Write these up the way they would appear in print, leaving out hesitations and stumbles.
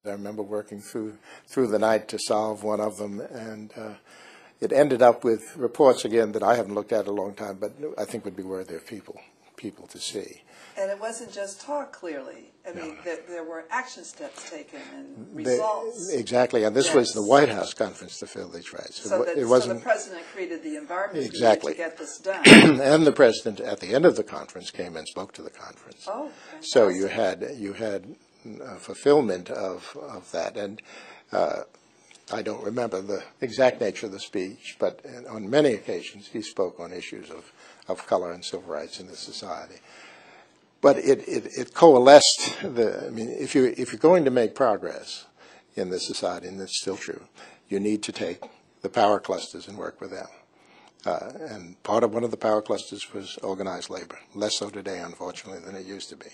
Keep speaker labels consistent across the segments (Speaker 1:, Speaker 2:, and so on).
Speaker 1: I remember working through the night to solve one of them, and it ended up with reports again that I haven't looked at in a long time, but I think would be worthy of people to see.
Speaker 2: And it wasn't just talk, clearly. I mean, there were action steps taken and results.
Speaker 1: Exactly, and this was the White House conference to fill these rights.
Speaker 2: So the president created the environment
Speaker 1: exactly
Speaker 2: to get this done.
Speaker 1: And the president, at the end of the conference, came and spoke to the conference.
Speaker 2: Oh, fantastic.
Speaker 1: So you had fulfillment of that, and I don't remember the exact nature of the speech, but on many occasions he spoke on issues of color and civil rights in the society. But it coalesced. I mean, if you're going to make progress in this society, and it's still true, you need to take the power clusters and work with them. And one of the power clusters was organized labor. Less so today, unfortunately, than it used to be.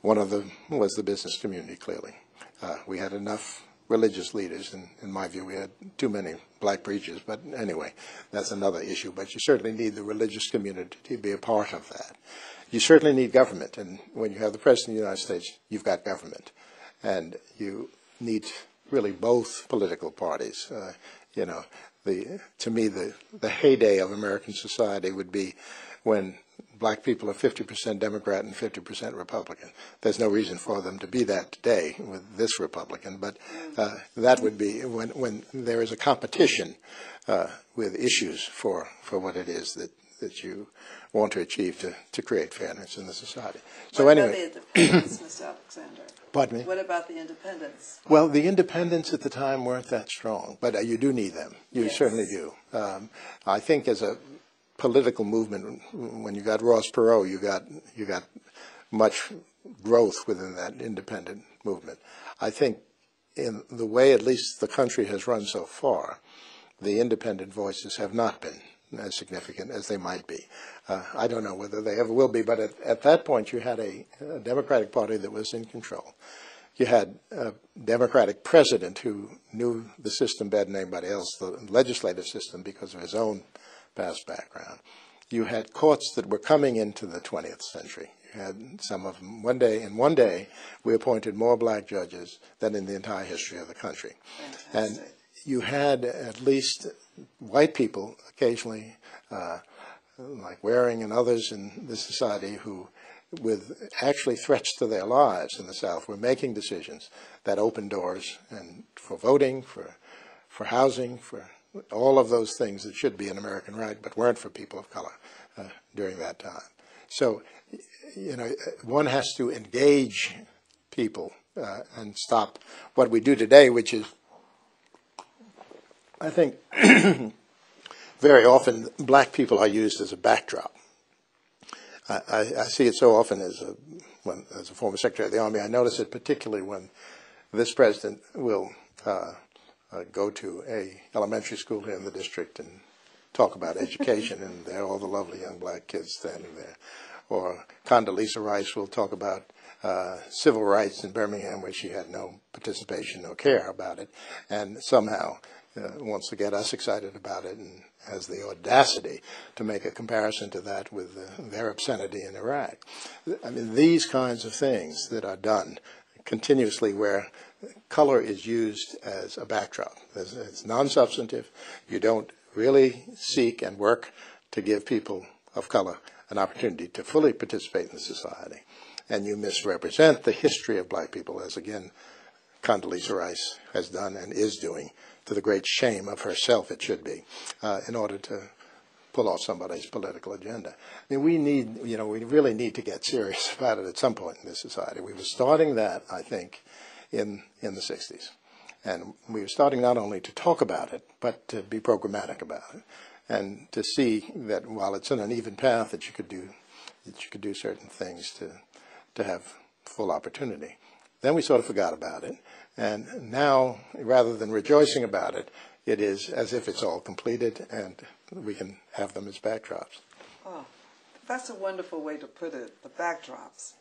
Speaker 1: One of them was the business community, clearly. We had enough religious leaders, and in my view, we had too many black preachers. But anyway, that's another issue. But you certainly need the religious community to be a part of that. You certainly need government, and when you have the President of the United States, you've got government. And you need really both political parties. To me, the heyday of American society would be when black people are 50% Democrat and 50% Republican. There's no reason for them to be that today with this Republican, but that would be when there is a competition with issues for what it is that you want to achieve to create fairness in the society. So
Speaker 2: what
Speaker 1: anyway,
Speaker 2: about the independents, Mr. Alexander?
Speaker 1: Pardon me?
Speaker 2: What about the independents?
Speaker 1: Well, the independents at the time weren't that strong, but you do need them. You
Speaker 2: Yes.
Speaker 1: certainly do. I think as a political movement, when you got Ross Perot, you got much growth within that independent movement. I think in the way at least the country has run so far, the independent voices have not been as significant as they might be. I don't know whether they ever will be, but at that point you had a Democratic Party that was in control. You had a Democratic president who knew the system better than anybody else, the legislative system, because of his own past background. You had courts that were coming into the 20th century. You had some of them. One day, we appointed more black judges than in the entire history of the country.
Speaker 2: Fantastic.
Speaker 1: And you had at least white people occasionally, like Waring and others in this society, who, with actually threats to their lives in the South, were making decisions that opened doors and for voting, for housing, for all of those things that should be an American right, but weren't for people of color during that time. So, one has to engage people and stop what we do today, which is, I think, very often black people are used as a backdrop. I see it so often as a former Secretary of the Army. I notice it particularly when this president will go to a elementary school here in the district and talk about education, and there are all the lovely young black kids standing there. Or Condoleezza Rice will talk about civil rights in Birmingham, where she had no participation, no care about it, and somehow wants to get us excited about it and has the audacity to make a comparison to that with their obscenity in Iraq. I mean, these kinds of things that are done continuously where color is used as a backdrop. It's non-substantive. You don't really seek and work to give people of color an opportunity to fully participate in the society. And you misrepresent the history of black people, as again Condoleezza Rice has done and is doing, to the great shame of herself, it should be, in order to pull off somebody's political agenda. I mean, we really need to get serious about it at some point in this society. We were starting that, I think, in the 60s. And we were starting not only to talk about it, but to be programmatic about it, and to see that while it's an uneven path, that you could do certain things to have full opportunity. Then we sort of forgot about it, and now, rather than rejoicing about it, it is as if it's all completed, and we can have them as backdrops.
Speaker 2: Oh, that's a wonderful way to put it, the backdrops.